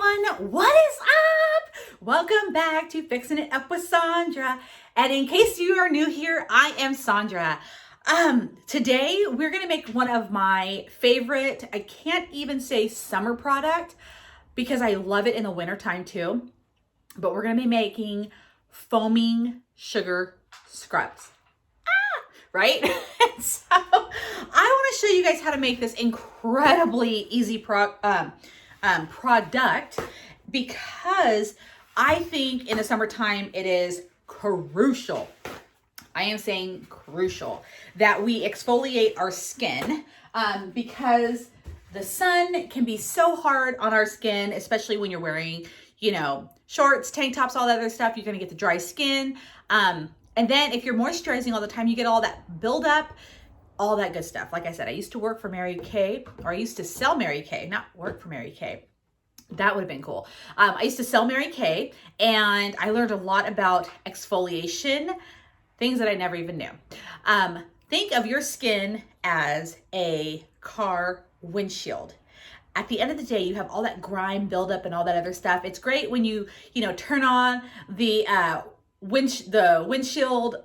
everyone, what is up? Welcome back to Fixing It Up with Sandra. And in case you are new here, I am Sandra. Today we're gonna make one of my favorite, I can't even say summer product because I love it in the wintertime too, but we're gonna be making foaming sugar scrubs. Right? So I want to show you guys how to make this incredibly easy product because I think in the summertime it is crucial. I am saying crucial that we exfoliate our skin because the sun can be so hard on our skin, especially when you're wearing, shorts, tank tops, all that other stuff. You're going to get the dry skin. And then if you're moisturizing all the time, you get all that buildup, all that good stuff. Like I said, I used to work for Mary Kay, or I used to sell Mary Kay, not work for Mary Kay. That would have been cool. I used to sell Mary Kay, and I learned a lot about exfoliation, things that I never even knew. Think of your skin as a car windshield. At the end of the day, you have all that grime buildup and all that other stuff. It's great when you turn on the windshield,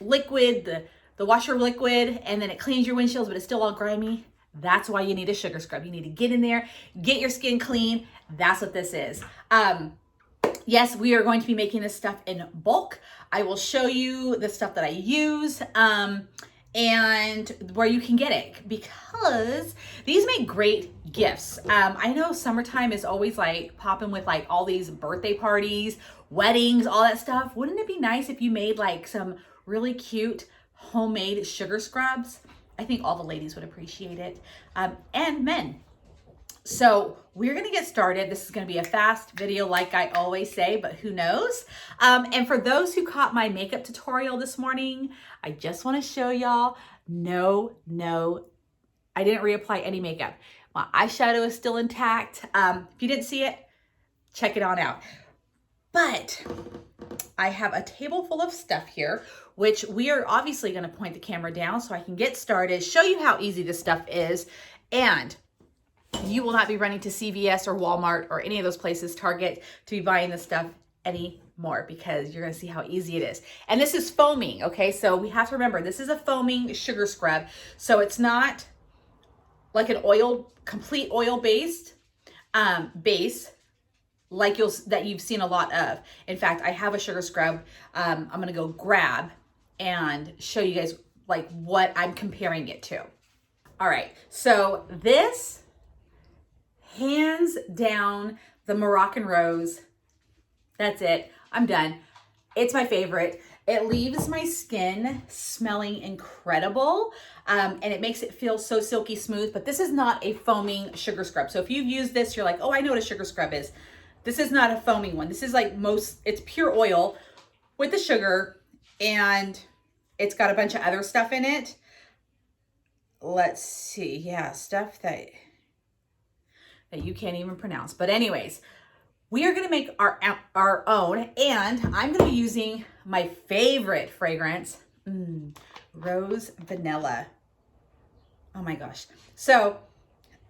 liquid, the washer liquid, and then it cleans your windshields, but it's still all grimy. That's why you need a sugar scrub. You need to get in there, get your skin clean. That's what this is. Yes, we are going to be making this stuff in bulk. I will show you the stuff that I use and where you can get it because these make great gifts. I know summertime is always like popping with like all these birthday parties, weddings, all that stuff. Wouldn't it be nice if you made like some really cute homemade sugar scrubs? I think all the ladies would appreciate it, and men. So we're gonna get started. This is gonna be a fast video like I always say, but who knows? And for those who caught my makeup tutorial this morning, I just wanna show y'all, no, I didn't reapply any makeup. My eyeshadow is still intact. If you didn't see it, check it on out. But I have a table full of stuff here, which we are obviously gonna point the camera down so I can get started, show you how easy this stuff is, and you will not be running to CVS or Walmart or any of those places, Target, to be buying this stuff anymore because you're gonna see how easy it is. And this is foaming, okay? So we have to remember, this is a foaming sugar scrub. So it's not like an complete oil-based base like that you've seen a lot of. In fact, I have a sugar scrub. I'm gonna go grab and show you guys like what I'm comparing it to. All right, so this, hands down, the Moroccan Rose. That's it. I'm done. It's my favorite. It leaves my skin smelling incredible, and it makes it feel so silky smooth, but this is not a foaming sugar scrub. So if you've used this, you're like, oh, I know what a sugar scrub is. This is not a foaming one. This is like it's pure oil with the sugar, and it's got a bunch of other stuff in it. Let's see. Yeah, stuff that you can't even pronounce. But anyways, we are gonna make our own, and I'm gonna be using my favorite fragrance, Rose Vanilla. Oh my gosh. So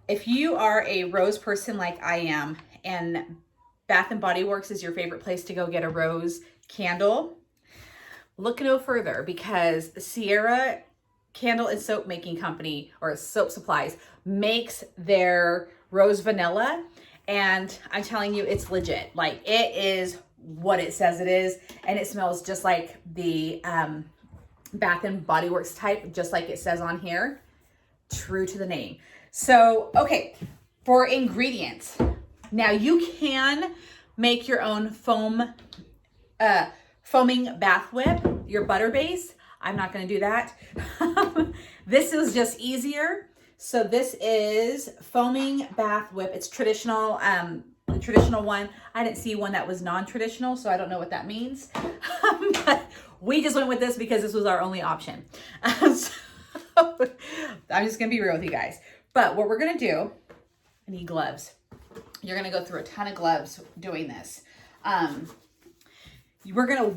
if you are a rose person like I am, and Bath and Body Works is your favorite place to go get a rose candle, look no further because Sierra Candle and Soap Making Company, or Soap Supplies, makes their Rose Vanilla, and I'm telling you, it's legit. Like, it is what it says it is, and it smells just like the Bath and Body Works type, just like it says on here. True to the name. So, okay, for ingredients. Now, you can make your own foaming bath whip, your butter base. I'm not gonna do that. This is just easier. So this is foaming bath whip. It's traditional, the traditional one. I didn't see one that was non-traditional, so I don't know what that means. But we just went with this because this was our only option. So I'm just gonna be real with you guys. But what we're gonna do, I need gloves. You're gonna go through a ton of gloves doing this. You're gonna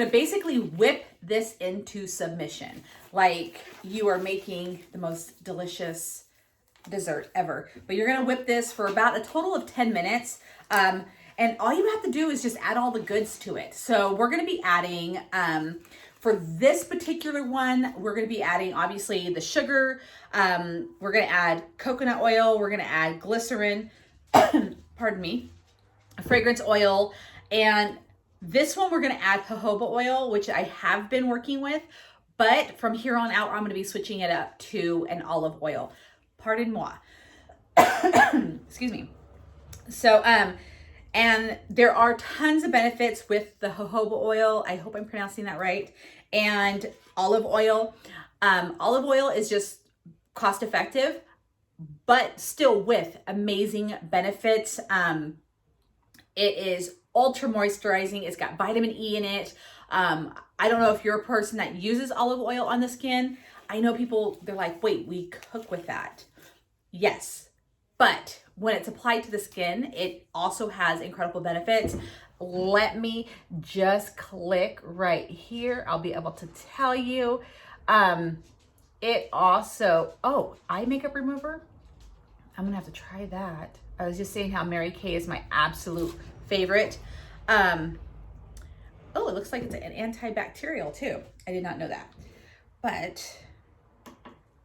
basically whip this into submission. Like you are making the most delicious dessert ever. But you're gonna whip this for about a total of 10 minutes. And all you have to do is just add all the goods to it. So we're gonna be adding, for this particular one, we're gonna be adding obviously the sugar. We're gonna add coconut oil. We're gonna add glycerin, pardon me, fragrance oil. And this one we're gonna add jojoba oil, which I have been working with, but from here on out, I'm gonna be switching it up to an olive oil. Pardon moi. Excuse me. So, and there are tons of benefits with the jojoba oil. I hope I'm pronouncing that right. And olive oil. Olive oil is just cost effective, but still with amazing benefits. It is ultra moisturizing. It's got vitamin E in it. I don't know if you're a person that uses olive oil on the skin. I know people, they're like, wait, we cook with that. Yes, but when it's applied to the skin, it also has incredible benefits. Let me just click right here. I'll be able to tell you. It also, oh, eye makeup remover. I'm gonna have to try that. I was just saying how Mary Kay is my absolute favorite. Oh, it looks like it's an antibacterial too. I did not know that, but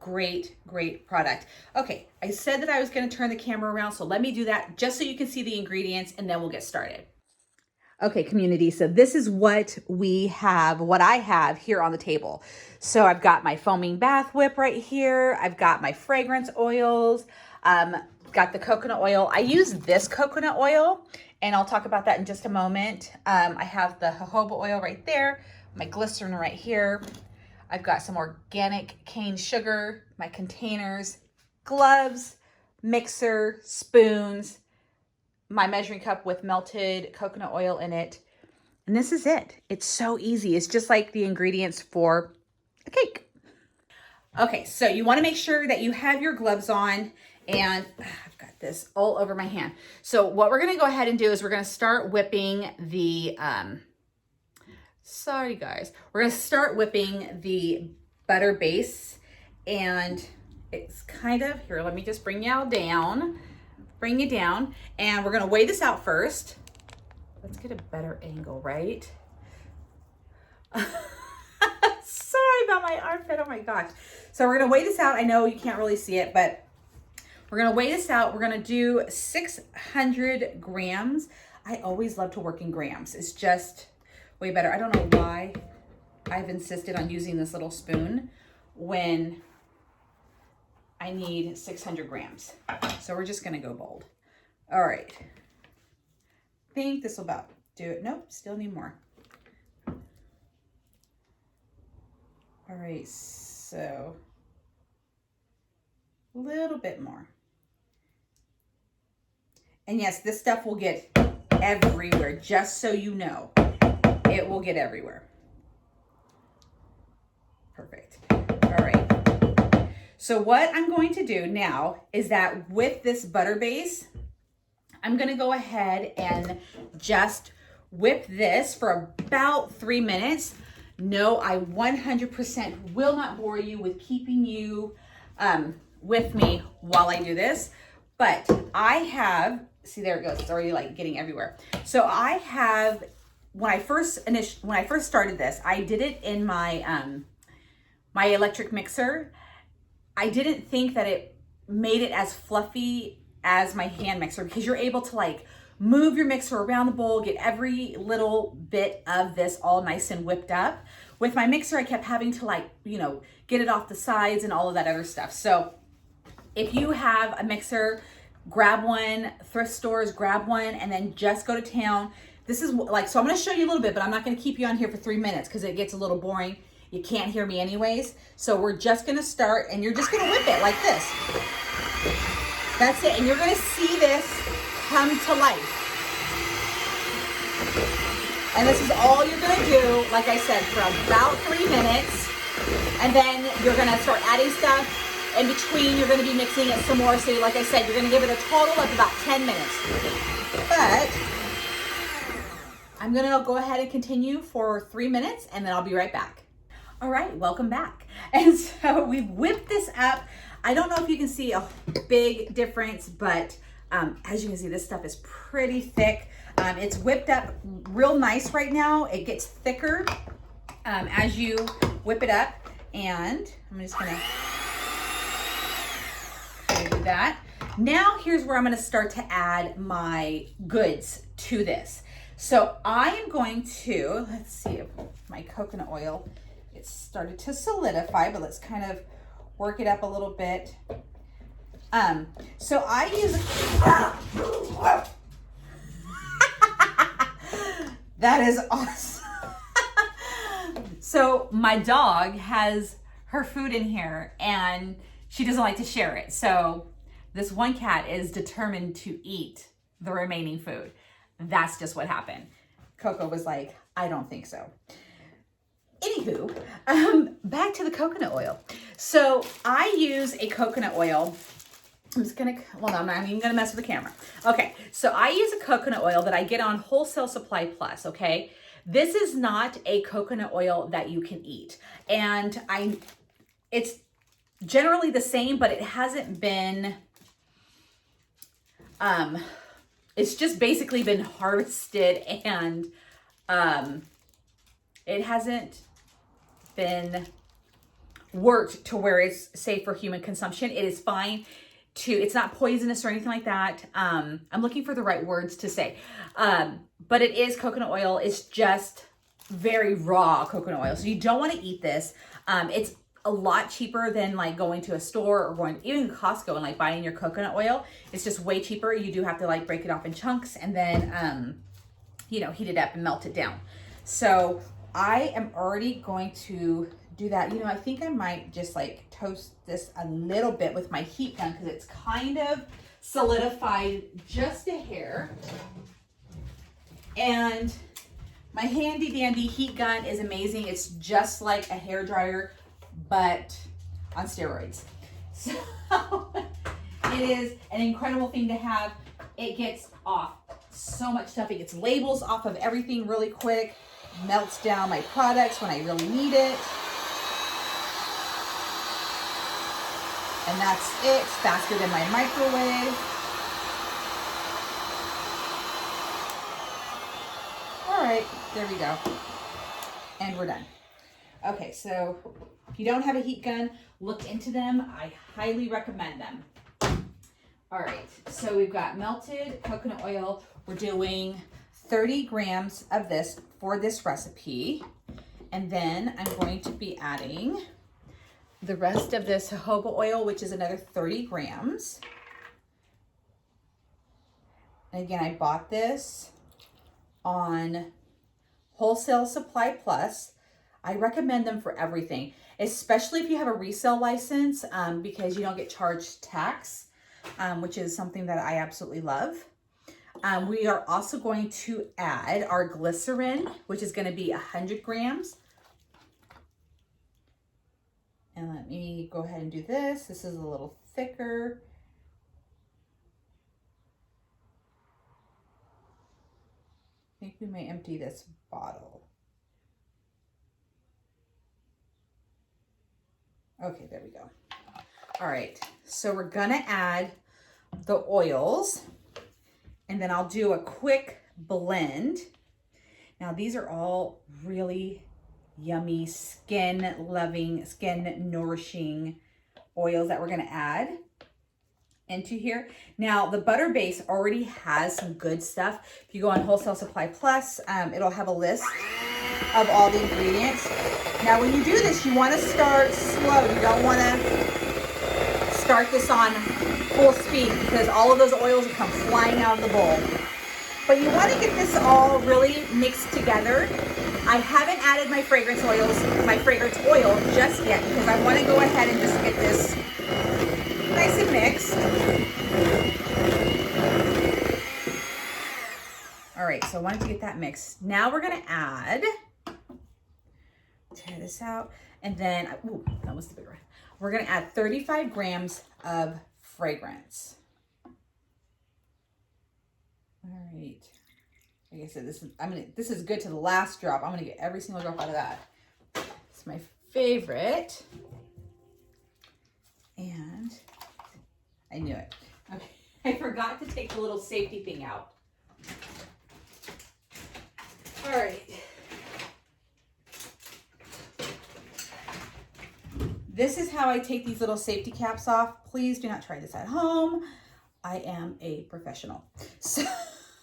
great, great product. Okay, I said that I was gonna turn the camera around, so let me do that just so you can see the ingredients and then we'll get started. Okay, community, so this is what I have here on the table. So I've got my foaming bath whip right here. I've got my fragrance oils, got the coconut oil. I use this coconut oil, and I'll talk about that in just a moment. I have the jojoba oil right there, my glycerin right here. I've got some organic cane sugar, my containers, gloves, mixer, spoons, my measuring cup with melted coconut oil in it. And this is it. It's so easy. It's just like the ingredients for a cake. Okay, so you want to make sure that you have your gloves on, and I've got this all over my hand. So what we're going to go ahead and do is we're going to start whipping the, sorry guys, we're going to start whipping the butter base, and it's kind of, here, let me just bring y'all down. Bring it down, and we're gonna weigh this out first. Let's get a better angle, right? Sorry about my armpit, oh my gosh. So we're gonna weigh this out. I know you can't really see it, but we're gonna weigh this out. We're gonna do 600 grams. I always love to work in grams. It's just way better. I don't know why I've insisted on using this little spoon when I need 600 grams. So we're just gonna go bold. All right. Think this will about do it. Nope, still need more. All right, so a little bit more. And yes, this stuff will get everywhere, just so you know. It will get everywhere. Perfect. All right. So what I'm going to do now is that with this butter base, I'm gonna go ahead and just whip this for about 3 minutes. No, I 100% will not bore you with keeping you with me while I do this, but I have, see there it goes, it's already like getting everywhere. So I have, when I first started this, I did it in my, my electric mixer. I didn't think that it made it as fluffy as my hand mixer, because you're able to like move your mixer around the bowl, get every little bit of this all nice and whipped up. With my mixer, I kept having to like, you know, get it off the sides and all of that other stuff. So if you have a mixer, grab one, thrift stores, grab one, and then just go to town. This is like, so I'm gonna show you a little bit, but I'm not gonna keep you on here for 3 minutes because it gets a little boring. You can't hear me anyways. So we're just gonna start, and you're just gonna whip it like this. That's it, and you're gonna see this come to life. And this is all you're gonna do, like I said, for about 3 minutes. And then you're gonna start adding stuff. In between, you're gonna be mixing it some more. So like I said, you're gonna give it a total of about 10 minutes. But I'm gonna go ahead and continue for 3 minutes, and then I'll be right back. All right, welcome back. And so we've whipped this up. I don't know if you can see a big difference, but as you can see, this stuff is pretty thick. It's whipped up real nice right now. It gets thicker as you whip it up. And I'm just gonna do that. Now here's where I'm gonna start to add my goods to this. So I am going to, let's see if my coconut oil, it's started to solidify, but let's kind of work it up a little bit. So I use, that is awesome. So my dog has her food in here and she doesn't like to share it. So this one cat is determined to eat the remaining food. That's just what happened. Coco was like, I don't think so. Anywho, back to the coconut oil. So I use a coconut oil. I'm just gonna, well, no, I'm not even gonna mess with the camera. Okay, so I use a coconut oil that I get on Wholesale Supply Plus, okay? This is not a coconut oil that you can eat. And it's generally the same, but it hasn't been, it's just basically been harvested and it hasn't been worked to where it's safe for human consumption. It is fine to, it's not poisonous or anything like that. I'm looking for the right words to say. But it is coconut oil. It's just very raw coconut oil. So you don't want to eat this. It's a lot cheaper than like going to a store or going even Costco and like buying your coconut oil. It's just way cheaper. You do have to like break it off in chunks and then, you know, heat it up and melt it down. So I am already going to do that. You know, I think I might just like toast this a little bit with my heat gun because it's kind of solidified just a hair. And my handy dandy heat gun is amazing. It's just like a hair dryer, but on steroids. So it is an incredible thing to have. It gets off so much stuff. It gets labels off of everything really quick, melts down my products when I really need it. And that's it. It's faster than my microwave. All right, there we go. And we're done. Okay, so if you don't have a heat gun, look into them. I highly recommend them. All right, so we've got melted coconut oil. We're doing 30 grams of this for this recipe. And then I'm going to be adding the rest of this jojoba oil, which is another 30 grams. And again, I bought this on Wholesale Supply Plus. I recommend them for everything, especially if you have a resale license, because you don't get charged tax, which is something that I absolutely love. We are also going to add our glycerin, which is going to be 100 grams. And let me go ahead and do this. This is a little thicker. I think we may empty this bottle. Okay, there we go. All right, so we're gonna add the oils and then I'll do a quick blend. Now these are all really yummy, skin loving, skin nourishing oils that we're gonna add into here. Now the butter base already has some good stuff. If you go on Wholesale Supply Plus, it'll have a list of all the ingredients. Now when you do this, you want to start slow. You don't want to start this on full speed because all of those oils will come flying out of the bowl. But you want to get this all really mixed together. I haven't added my fragrance oil just yet because I want to go ahead and just get this nice and mixed. All right, so I wanted to get that mixed. Now we're gonna add, tear this out, and then, ooh, that was the bigger one. We're gonna add 35 grams of fragrance. All right. Like I said, this is good to the last drop. I'm gonna get every single drop out of that. It's my favorite. And I knew it. Okay. I forgot to take the little safety thing out. All right. This is how I take these little safety caps off. Please do not try this at home. I am a professional. So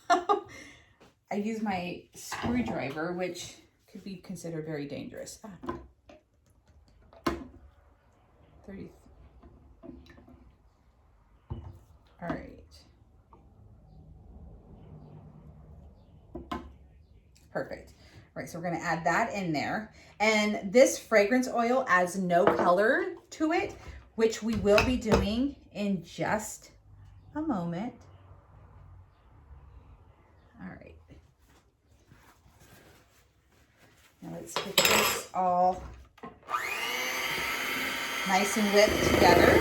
I use my screwdriver, which could be considered very dangerous. 30. All right. Perfect. All right, so we're gonna add that in there. And this fragrance oil adds no color to it, which we will be doing in just a moment. All right. Now let's get this all nice and whipped together.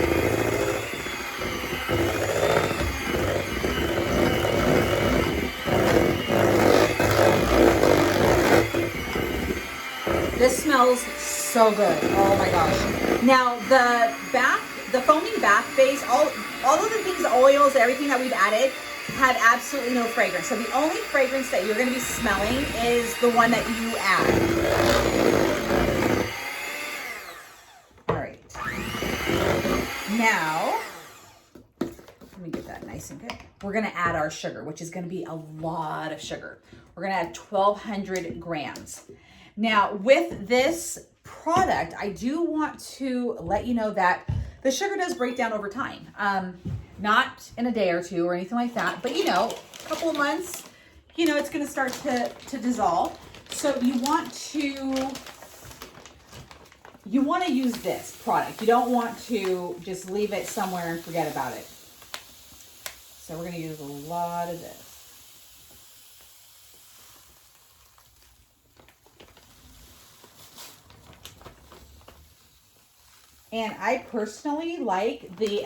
This smells so good. Oh my gosh. Now the foaming bath base, all of the things, the oils, everything that we've added had absolutely no fragrance. So the only fragrance that you're going to be smelling is the one that you add. All right. Now, let me get that nice and good. We're going to add our sugar, which is going to be a lot of sugar. We're going to add 1,200 grams. Now, with this product, I do want to let you know that the sugar does break down over time. Not in a day or two or anything like that, but a couple of months, it's going to start to dissolve. So you want to use this product. You don't want to just leave it somewhere and forget about it. So we're going to use a lot of this. And I personally like the,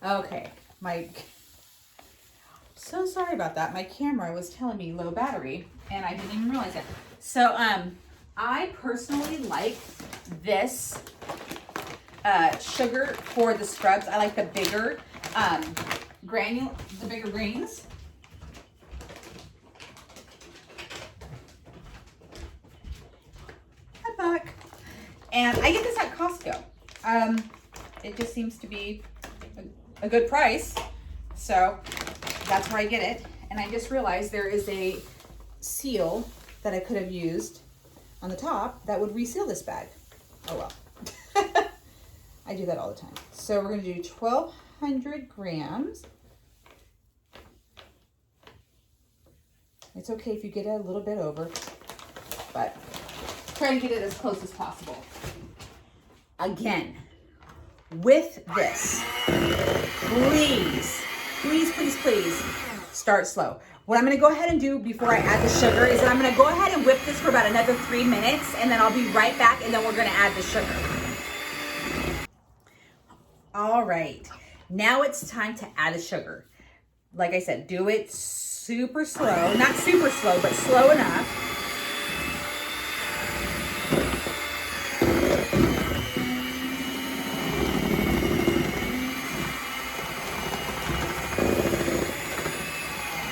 okay, so sorry about that. My camera was telling me low battery and I didn't even realize it. So, I personally like this, sugar for the scrubs. I like the bigger, the bigger grains. And I get this at Costco. It just seems to be a good price. So that's where I get it. And I just realized there is a seal that I could have used on the top that would reseal this bag. Oh well. I do that all the time. So we're gonna do 1,200 grams. It's okay if you get it a little bit over, but try to get it as close as possible. Again, with this, please start slow. What I'm going to go ahead and do before I add the sugar is that I'm going to go ahead and whip this for about another 3 minutes, and then I'll be right back, and then we're going to add the sugar. All right, now it's time to add the sugar. Like I said, do it super slow, not super slow, but slow enough.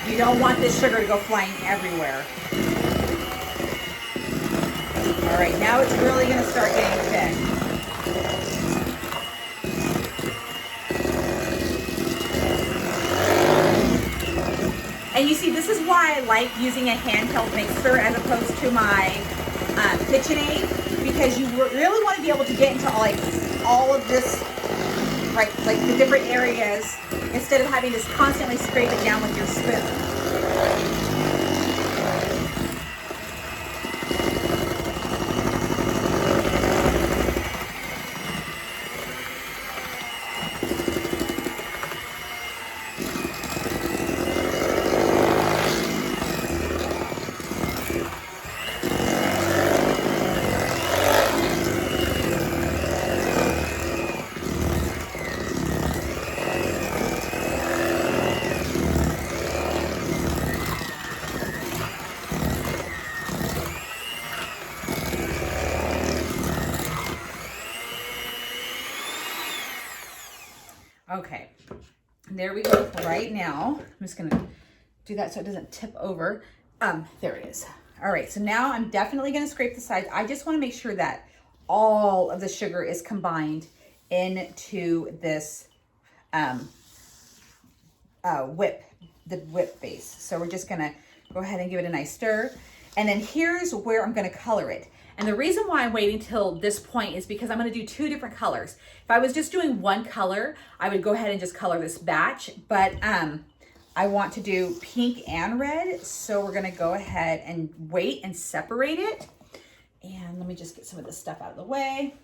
You don't want this sugar to go flying everywhere. All right, now it's really going to start getting thick. And you see, this is why I like using a handheld mixer as opposed to my KitchenAid, because you really want to be able to get into all of this, right, like the different areas, instead of having to constantly scrape it down with your spoon. Okay, there we go. Right now, I'm just gonna do that so it doesn't tip over. There it is. All right, so now I'm definitely gonna scrape the sides. I just wanna make sure that all of the sugar is combined into this whip base. So we're just gonna go ahead and give it a nice stir. And then here's where I'm gonna color it. And the reason why I'm waiting till this point is because I'm gonna do 2 different colors. If I was just doing one color, I would go ahead and just color this batch, but I want to do pink and red. So we're gonna go ahead and wait and separate it. And let me just get some of this stuff out of the way.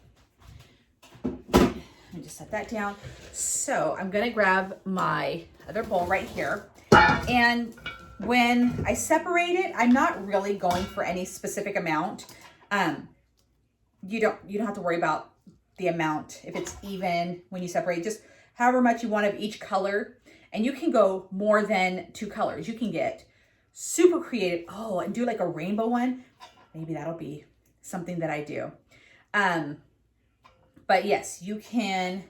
Let me just set that down. So I'm gonna grab my other bowl right here. And when I separate it, I'm not really going for any specific amount. You don't have to worry about the amount if it's even when you separate, just however much you want of each color. And you can go more than 2 colors. You can get super creative. Oh, and do like a rainbow one. Maybe that'll be something that I do. But yes, you can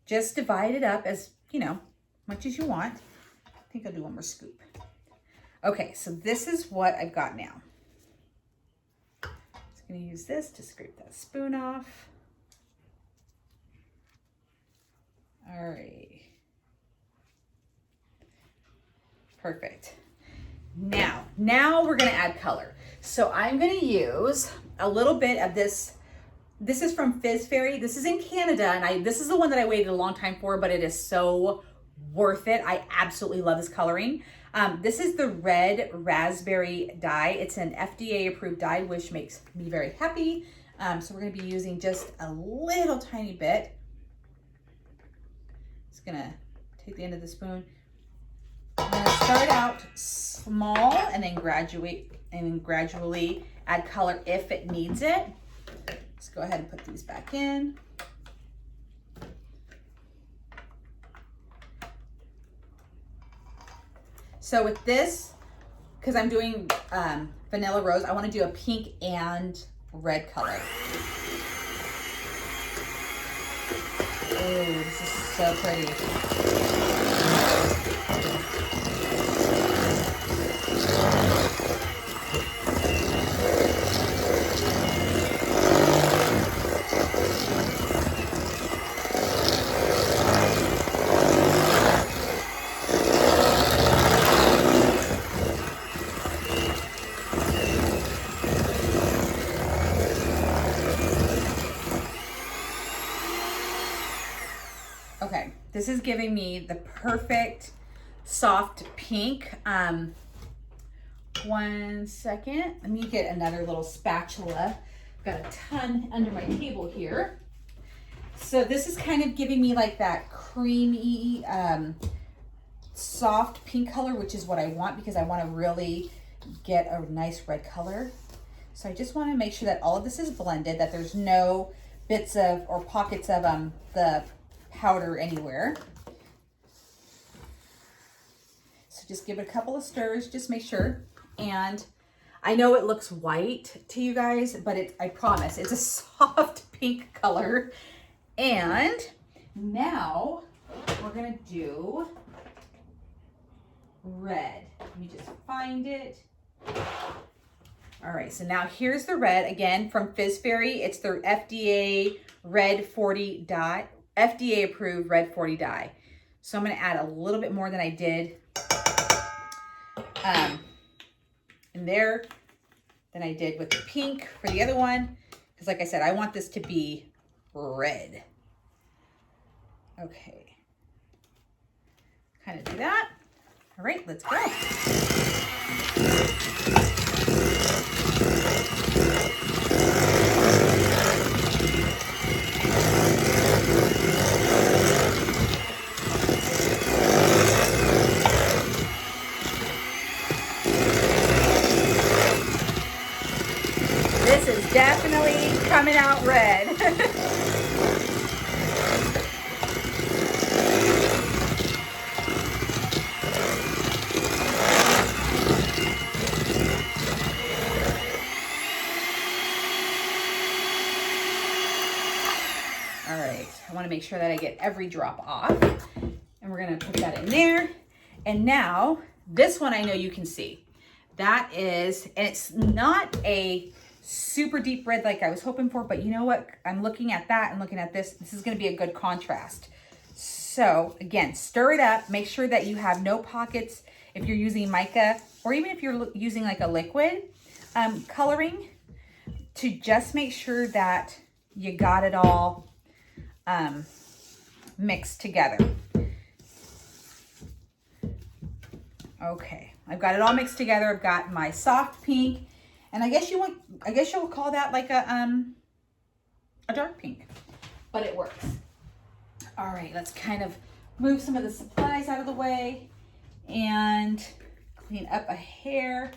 just divide it up as, much as you want. I think I'll do one more scoop. Okay, so this is what I've got now. Just gonna use this to scrape that spoon off. All right. Perfect. Now we're gonna add color. So I'm gonna use a little bit of this. This is from Fizz Fairy. This is in Canada, and this is the one that I waited a long time for, but it is so worth it. I absolutely love this coloring. This is the red raspberry dye. It's an FDA approved dye, which makes me very happy. So we're gonna be using just a little tiny bit. Just gonna take the end of the spoon. I'm gonna start out small and then gradually add color if it needs it. Let's go ahead and put these back in. So with this, because I'm doing vanilla rose, I want to do a pink and red color. Oh, this is so pretty. Okay, this is giving me the perfect soft pink. One second, let me get another little spatula. Got a ton under my table here. So this is kind of giving me like that creamy, soft pink color, which is what I want because I want to really get a nice red color. So I just want to make sure that all of this is blended, that there's no bits of or pockets of the powder anywhere. So just give it a couple of stirs, just make sure. And I know it looks white to you guys, but I promise it's a soft pink color. And now we're gonna do red. Let me just find it. All right, so now here's the red again from Fizz Fairy. It's the FDA Red 40 dye. FDA approved Red 40 dye. So I'm gonna add a little bit more than I did in there than I did with the pink for the other one. Because like I said, I want this to be red. Okay, kind of do that. All right, let's go. This is definitely coming out red. make sure that I get every drop off. And we're gonna put that in there. And now, this one I know you can see. That is, and it's not a super deep red like I was hoping for, but you know what? I'm looking at that and looking at this. This is gonna be a good contrast. So again, stir it up. Make sure that you have no pockets if you're using mica, or even if you're using like a liquid coloring, to just make sure that you got it all mixed together. Okay, I've got it all mixed together. I've got my soft pink, and I guess you'll call that like a dark pink, but it works. All right, let's kind of move some of the supplies out of the way and clean up a hair.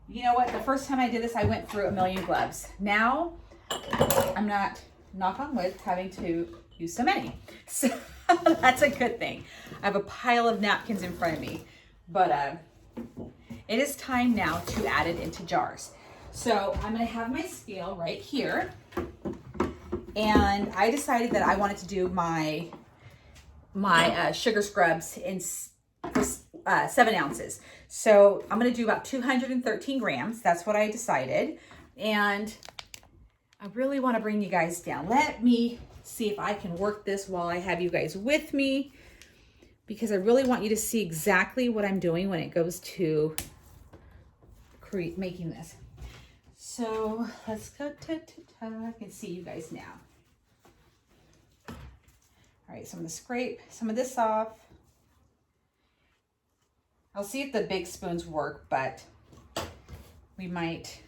You know what? The first time I did this, I went through a million gloves. Now, I'm not, knock on wood, having to use so many. So that's a good thing. I have a pile of napkins in front of me, but it is time now to add it into jars. So I'm gonna have my scale right here. And I decided that I wanted to do my sugar scrubs in 7 ounces. So I'm going to do about 213 grams. That's what I decided. And I really want to bring you guys down. Let me see if I can work this while I have you guys with me, because I really want you to see exactly what I'm doing when it goes to making this. So let's go I can see you guys now. All right, so I'm going to scrape some of this off. I'll see if the big spoons work, but we might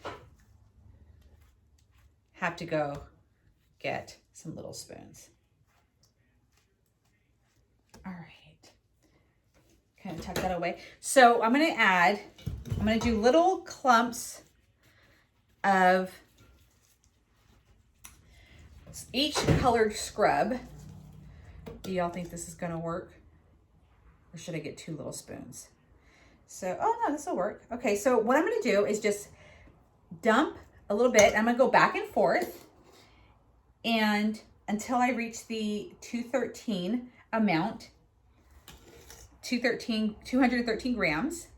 have to go get some little spoons. All right, kind of tuck that away. So I'm going to do little clumps of each colored scrub. Do y'all think this is going to work? Or should I get 2 little spoons? So, oh no, this will work. Okay, so what I'm going to do is just dump a little bit. I'm going to go back and forth and until I reach the 213 amount, 213 grams.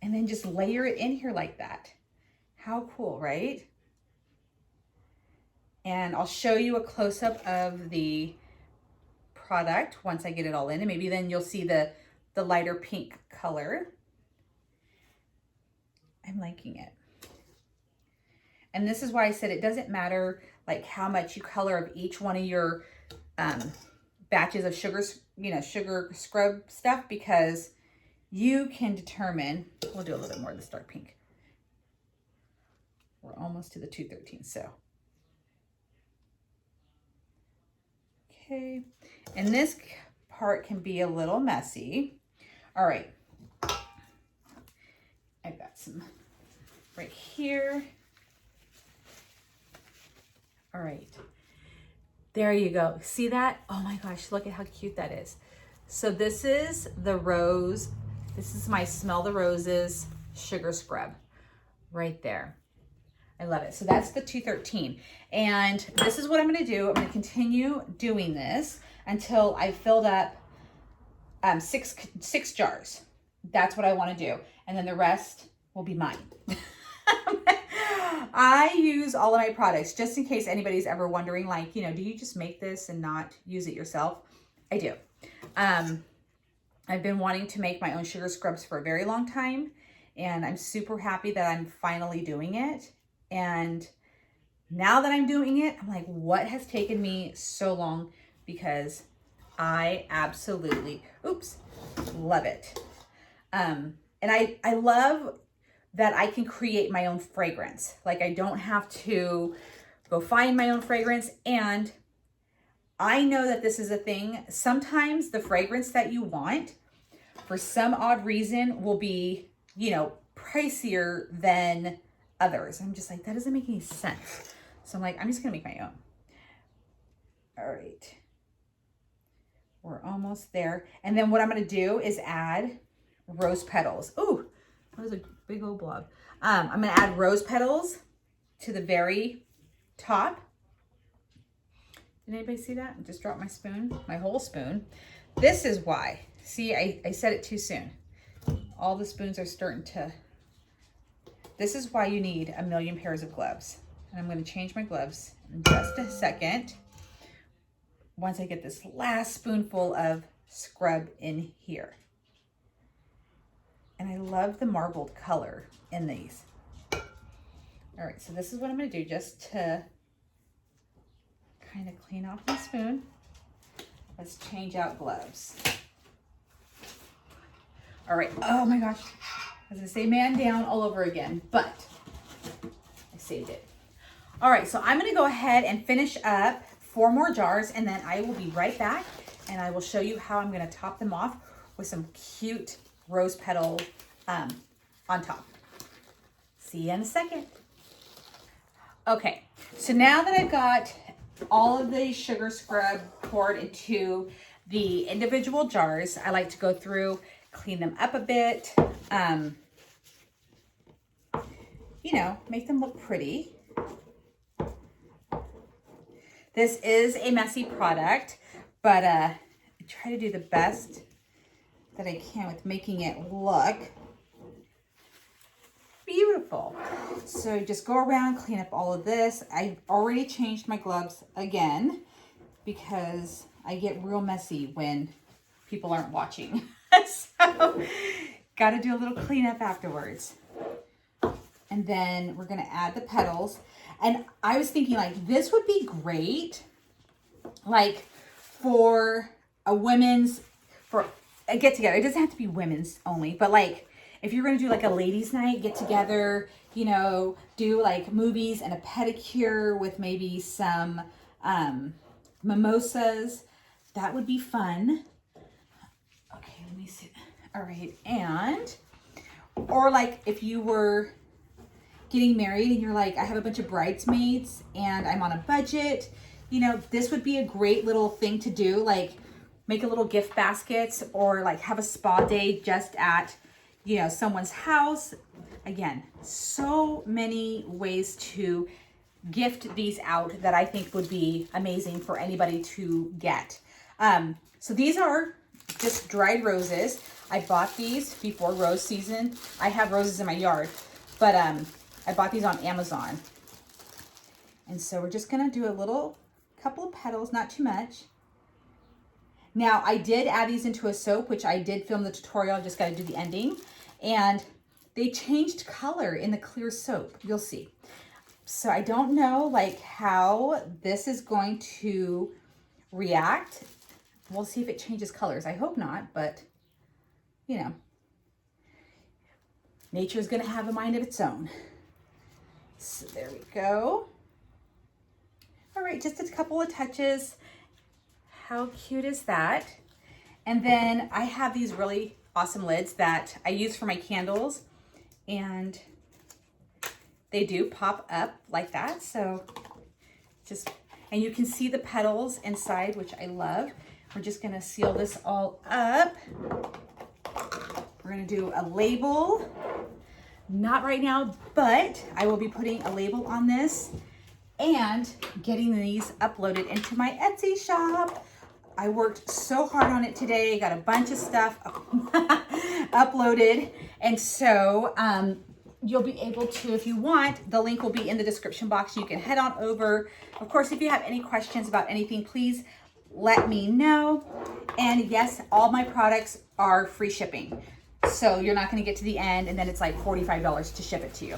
And then just layer it in here like that. How cool, right? And I'll show you a close-up of the product once I get it all in, and maybe then you'll see the lighter pink color. I'm liking it. And this is why I said it doesn't matter like how much you color of each one of your batches of sugars, sugar scrub stuff, because you can determine. We'll do a little bit more of this dark pink. We're almost to the 213, so. Okay, and this part can be a little messy. All right, I've got some right here. All right, there you go. See that? Oh my gosh, look at how cute that is. So this is the rose. This is my Smell the Roses sugar scrub right there. I love it. So that's the 213. And this is what I'm going to do. I'm going to continue doing this until I filled up 6 jars. That's what I want to do. And then the rest will be mine. I use all of my products just in case anybody's ever wondering, like, do you just make this and not use it yourself? I do. I've been wanting to make my own sugar scrubs for a very long time, and I'm super happy that I'm finally doing it. And now that I'm doing it, I'm like, what has taken me so long? Because I absolutely, love it. And I love that I can create my own fragrance. Like, I don't have to go find my own fragrance. And I know that this is a thing. Sometimes the fragrance that you want, for some odd reason, will be, pricier than others. I'm just like, that doesn't make any sense. So I'm like, I'm just gonna make my own. All right, we're almost there. And then what I'm gonna do is add rose petals. Ooh, that was a big old blob. I'm gonna add rose petals to the very top. Did anybody see that? I just dropped my spoon, my whole spoon. This is why. See, I said it too soon. All the spoons are starting to... This is why you need a million pairs of gloves. And I'm going to change my gloves in just a second. Once I get this last spoonful of scrub in here. And I love the marbled color in these. All right, so this is what I'm going to do just to kind of clean off my spoon. Let's change out gloves. All right, oh my gosh. I was going to say man down all over again, but I saved it. All right, so I'm going to go ahead and finish up 4 more jars, and then I will be right back, and I will show you how I'm going to top them off with some cute rose petal on top. See you in a second. Okay, so now that I've got all of the sugar scrub poured into the individual jars, I like to go through, clean them up a bit, you know, make them look pretty. This is a messy product, but I try to do the best that I can with making it look beautiful. So just go around, clean up all of this. I already changed my gloves again because I get real messy when people aren't watching. So got to do a little cleanup afterwards. And then we're going to add the petals. And I was thinking like this would be great like for a get together. It doesn't have to be women's only, but like if you're going to do like a ladies night, get together, you know, do like movies and a pedicure with maybe some mimosas. That would be fun. Okay, let me see. All right. And, or like if you were getting married and you're like, I have a bunch of bridesmaids and I'm on a budget, you know, this would be a great little thing to do. Like make a little gift baskets or like have a spa day just at, you know, someone's house. Again, so many ways to gift these out that I think would be amazing for anybody to get. So these are just dried roses. I bought these before rose season. I have roses in my yard, but I bought these on Amazon. And so we're just gonna do a couple of petals, not too much. Now I did add these into a soap, which I did film the tutorial. I just gotta do the ending. And they changed color in the clear soap, you'll see. So I don't know like how this is going to react. We'll see if it changes colors. I hope not, but you know, nature's gonna have a mind of its own. So there we go. All right, just a couple of touches. How cute is that? And then I have these really awesome lids that I use for my candles, and they do pop up like that. So and you can see the petals inside, which I love. We're just gonna seal this all up. We're gonna do a label. Not right now, but I will be putting a label on this and getting these uploaded into my Etsy shop. I worked so hard on it today, got a bunch of stuff uploaded. And so you'll be able to, if you want, the link will be in the description box. You can head on over. Of course, if you have any questions about anything, please let me know. And yes, all my products are free shipping. So you're not going to get to the end and then it's like $45 to ship it to you.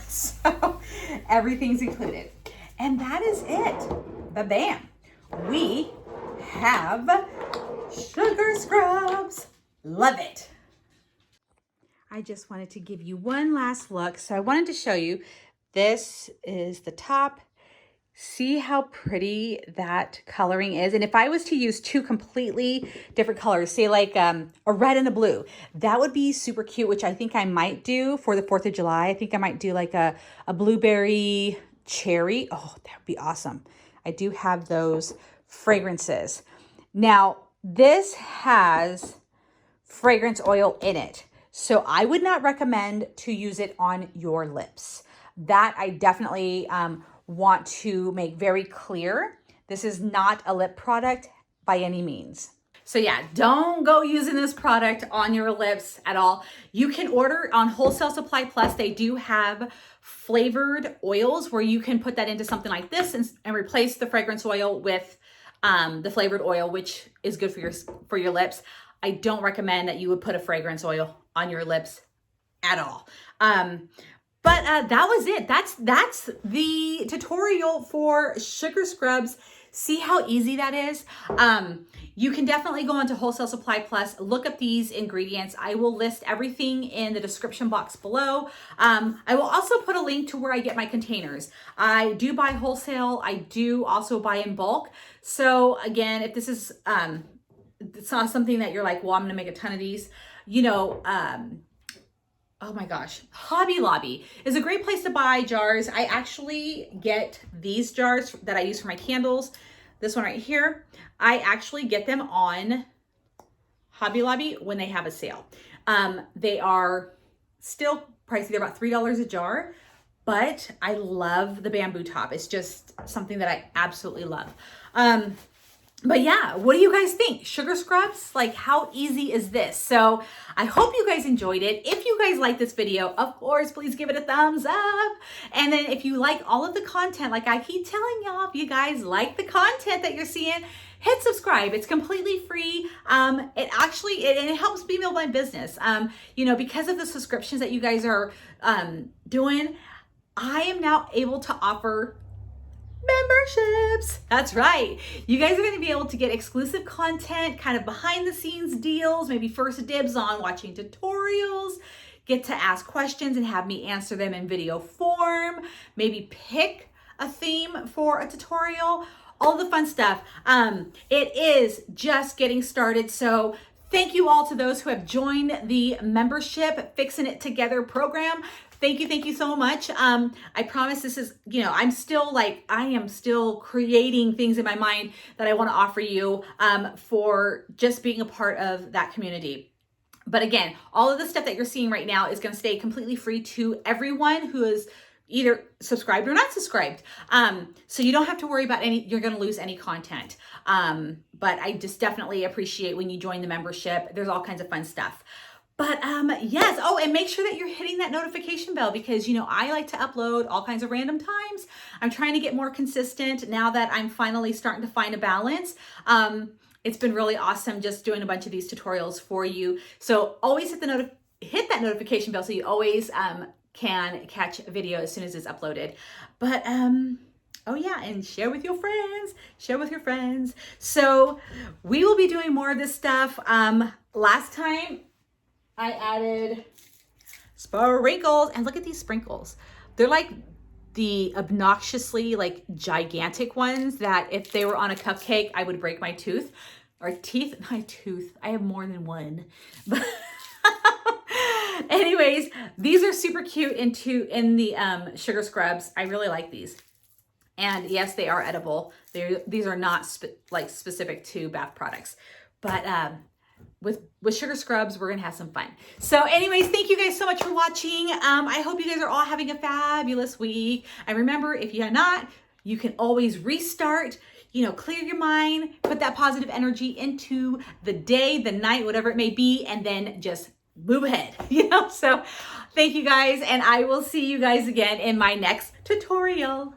So everything's included. And that is it. Ba-bam. We have sugar scrubs. Love it. I just wanted to give you one last look. So I wanted to show you, this is the top. See how pretty that coloring is. And if I was to use 2 completely different colors, say like a red and a blue, that would be super cute, which I think I might do for the 4th of July. I think I might do like a blueberry cherry. Oh, that would be awesome. I do have those fragrances. Now, this has fragrance oil in it. So I would not recommend to use it on your lips. That I definitely want to make very clear This is not a lip product by any means. So yeah, don't go using this product on your lips at all. You can order on Wholesale Supply Plus. They do have flavored oils where you can put that into something like this and replace the fragrance oil with the flavored oil, which is good for your lips. I don't recommend that you would put a fragrance oil on your lips at all. But that was it. That's the tutorial for sugar scrubs. See how easy that is? You can definitely go onto Wholesale Supply Plus, look up these ingredients. I will list everything in the description box below. I will also put a link to where I get my containers. I do buy wholesale. I do also buy in bulk. So again, if this is it's not something that you're like, well, I'm gonna make a ton of these, you know, oh my gosh, Hobby Lobby is a great place to buy jars. I actually get these jars that I use for my candles. This one right here, I actually get them on Hobby Lobby when they have a sale. They are still pricey. They're about $3 a jar, but I love the bamboo top. It's just something that I absolutely love. But yeah, what do you guys think? Sugar scrubs, like how easy is this? So I hope you guys enjoyed it. If you guys like this video, of course, please give it a thumbs up. And then if you like all of the content, like I keep telling y'all, if you guys like the content that you're seeing, hit subscribe. It's completely free. It helps me build my business. You know, because of the subscriptions that you guys are doing, I am now able to offer memberships. That's right. You guys are going to be able to get exclusive content, kind of behind the scenes deals, maybe first dibs on watching tutorials, get to ask questions and have me answer them in video form, maybe pick a theme for a tutorial, all the fun stuff. It is just getting started. So thank you all to those who have joined the membership Fixing It Together program. Thank you so much. I promise this is, you know, I am still creating things in my mind that I want to offer you for just being a part of that community. But again, all of the stuff that you're seeing right now is going to stay completely free to everyone who is either subscribed or not subscribed. So you don't have to worry about you're going to lose any content. But I just definitely appreciate when you join the membership. There's all kinds of fun stuff. But yes, oh, and make sure that you're hitting that notification bell because, you know, I like to upload all kinds of random times. I'm trying to get more consistent now that I'm finally starting to find a balance. It's been really awesome just doing a bunch of these tutorials for you. So always hit that notification bell so you always can catch a video as soon as it's uploaded. But oh yeah, and share with your friends. So we will be doing more of this stuff. Last time I added sprinkles, and look at these sprinkles. They're like the obnoxiously like gigantic ones that if they were on a cupcake, I would break my tooth or teeth. My tooth. I have more than one. But anyways, these are super cute in the sugar scrubs. I really like these. And yes, they are edible. These are not specific to bath products, but with sugar scrubs, we're gonna have some fun. So anyways, thank you guys so much for watching. I hope you guys are all having a fabulous week. And remember, if you're not, you can always restart, you know, clear your mind, put that positive energy into the day, the night, whatever it may be, and then just move ahead, you know? So thank you guys, and I will see you guys again in my next tutorial.